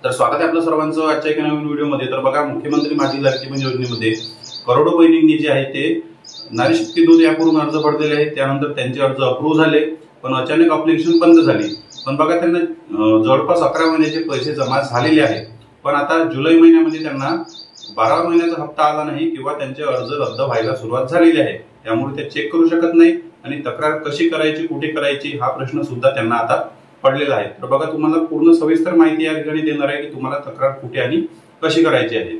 तर स्वागत आहे आपल्या सर्वांचं आजच्या एका नवीन व्हिडिओमध्ये। तर बघा, मुख्यमंत्री माझी लाडकी बहीण योजनेमध्ये करोडो बहिणींनी जे आहे ते नारी शक्ती दूत ॲपवरून अर्ज भरलेले आहेत। त्यानंतर त्यांचे अर्ज अप्रूव्ह झाले, पण अचानक अप्लिकेशन बंद झाली। पण बघा, त्यांना जवळपास 11 महिन्याचे पैसे जमा झालेले आहेत, पण आता जुलै महिन्यामध्ये त्यांना 12 महिन्याचा हप्ता आला नाही किंवा त्यांचे अर्ज रद्द व्हायला सुरुवात झालेली आहे। त्यामुळे ते चेक करू शकत नाही आणि तक्रार कशी करायची, कुठे करायची हा प्रश्न सुद्धा त्यांना आता पडलेला आहे। तर बघा, तुम्हाला पूर्ण सविस्तर माहिती या ठिकाणी देणार आहे की तुम्हाला तक्रार कुठे आणि कशी करायची आहे।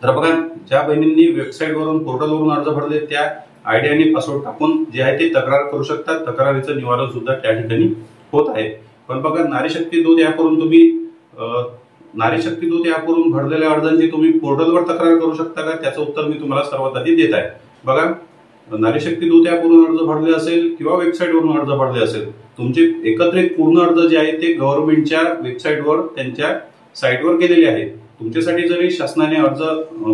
तर बघा, ज्या बहिणींनी वेबसाईटवरून पोर्टलवरून अर्ज भरले त्या आयडी आणि पासवर्ड टाकून जे आहे ते तक्रार करू शकतात। तक्रारीचं निवारण सुद्धा त्या ठिकाणी होत आहे। पण बघा, नारी शक्ती दूत ॲपवरून तुम्ही नारी शक्ती दूत ॲपवरून भरलेल्या अर्जांची तुम्ही पोर्टलवर तक्रार करू शकता का, त्याचं उत्तर मी तुम्हाला सर्वात आधी देत आहे। बघा, नारी शक्ती दूत ॲपवरून अर्ज भरले असेल किंवा वेबसाईटवरून अर्ज भरले असेल, तुमचे एकत्रित पूर्ण अर्ज जे आहे ते गव्हर्नमेंटच्या वेबसाईटवर त्यांच्या साईटवर केलेले आहेत। तुमच्यासाठी जरी शासनाने अर्ज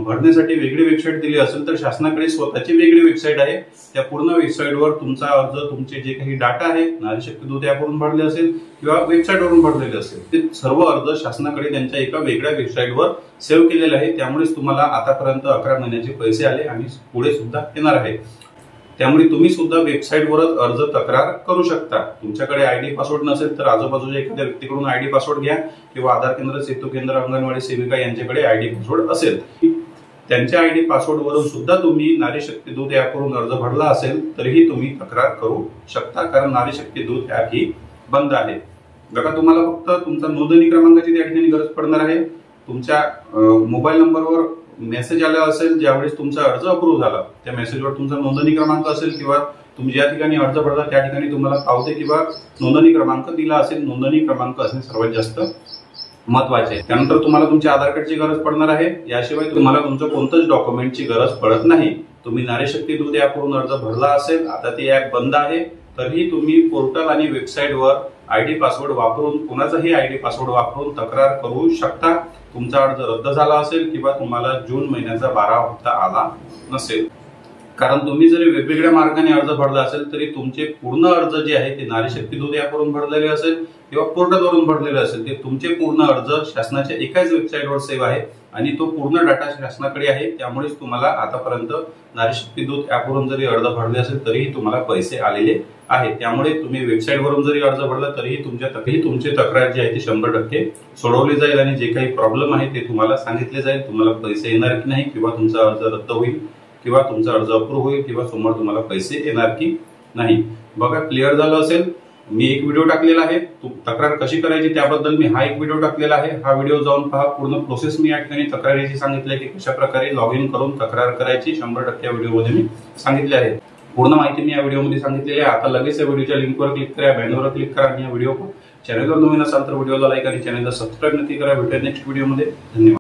भरण्यासाठी वेगळी वेबसाईट दिली असेल तर शासनाकडे स्वतःची वेगळी वेबसाईट आहे। त्या पूर्ण वेबसाईटवर तुमचा अर्ज, तुमचे जे काही डाटा आहे, नारी शक्ती दूत ॲपवरून भरले असेल किंवा वेबसाईटवरून भरलेले असेल, ते सर्व अर्ज शासनाकडे त्यांच्या एका वेगळ्या वेबसाईटवर सेव्ह केलेले आहे। त्यामुळेच तुम्हाला आतापर्यंत 11 महिन्याचे पैसे आले आणि पुढे सुद्धा येणार आहे। त्यामुळे तुम्ही सुद्धा वेबसाईटवरच अर्ज तक्रार करू शकता। तुमच्याकडे आयडी पासवर्ड नसेल तर आजूबाजूच्या एखाद्या व्यक्तीकडून आयडी पासवर्ड घ्या किंवा आधार केंद्र, सेतू केंद्र, अंगणवाडी सेविका यांच्याकडे आयडी पासवर्ड असेल, त्यांच्या आयडी पासवर्ड वरून सुद्धा तुम्ही नारी शक्ती दूत ॲपवरून अर्ज भरला असेल तरीही तुम्ही तक्रार करू शकता, कारण नारी शक्ती दूत ॲप ही बंद आहे। बघा, तुम्हाला फक्त तुमचा नोंदणी क्रमांकाची त्या ठिकाणी गरज पडणार आहे। तुमच्या मोबाईल नंबरवर मेसेज आला असेल ज्यावेळेस तुमचा अर्ज अप्रूव्ह झाला, त्या मेसेजवर तुमचा नोंदणी क्रमांक असेल किंवा तुम्ही ज्या ठिकाणी अर्ज भरला त्या ठिकाणी तुम्हाला पावते किंवा नोंदणी क्रमांक दिला असेल। नोंदणी क्रमांक असणे सर्वात जास्त महत्वाचे आहे। त्यानंतर तुम्हाला तुमच्या आधार कार्डची गरज पडणार आहे। याशिवाय तुम्हाला तुमचं कोणतंच डॉक्युमेंटची गरज पडत नाही। तुम्ही नारी शक्ती दूत ॲपवरून अर्ज भरला असेल, आता ते ॲप बंद आहे, तरीही तुम्ही पोर्टल आणि वेबसाईटवर आयडी पासवर्ड वापरून, कोणाचाही आयडी पासवर्ड वापरून तक्रार करू शकता। तुमचा अर्ज रद्द झाला असेल किंवा तुम्हाला जून महिन्याचा 12 हप्ता आला नसेल, कारण तुम्ही जरी वेगवेगळ्या मार्गाने अर्ज भरला असेल तरी तुमचे पूर्ण अर्ज जे आहे ते नारी शक्ती दूत ॲपवरून भरलेले असेल किंवा पोर्टलवरून भरलेले असेल, ते तुमचे पूर्ण अर्ज शासनाच्या एकाच वेबसाईटवर सेव्ह आहे आणि तो पूर्ण डाटा शासनाकडे आहे। त्यामुळेच तुम्हाला आतापर्यंत नारी शक्ती दूत ॲपवरून जरी अर्ज भरले असेल तरीही तुम्हाला पैसे आलेले आहेत। त्यामुळे तुम्ही वेबसाईटवरून जरी अर्ज भरला तरीही तुमचे तक्रार जी आहे ती 100% सोडवली जाईल आणि जे काही प्रॉब्लेम आहे ते तुम्हाला सांगितले जाईल। तुम्हाला पैसे येणार की नाही, किंवा तुमचा अर्ज रद्द होईल किंवा तुमचा अर्ज अप्रूव्ह होईल किंवा समोर तुम्हाला पैसे येणार की नाही। बघा, क्लिअर झालं असेल। मी एक व्हिडिओ टाकलेला आहे तक्रार कशी करायची त्याबद्दल, मी हा एक व्हिडिओ टाकलेला आहे। हा व्हिडिओ जाऊन पहा, पूर्ण प्रोसेस मी या ठिकाणी तक्रारीची सांगितली आहे की कशा प्रकारे लॉग इन करून तक्रार करायची 100% या व्हिडिओमध्ये मी सांगितले आहे। पूर्ण माहिती मी या व्हिडिओमध्ये सांगितलेली आहे। आता लगेच या व्हिडिओच्या लिंकवर क्लिक करा, बॅनरवर क्लिक करा आणि या व्हिडिओ चॅनलवर नवीन असाल तर व्हिडिओला लाईक आणि चॅनलला सबस्क्राईब नक्की करा। भेटूया नेक्स्ट व्हिडिओमध्ये। धन्यवाद।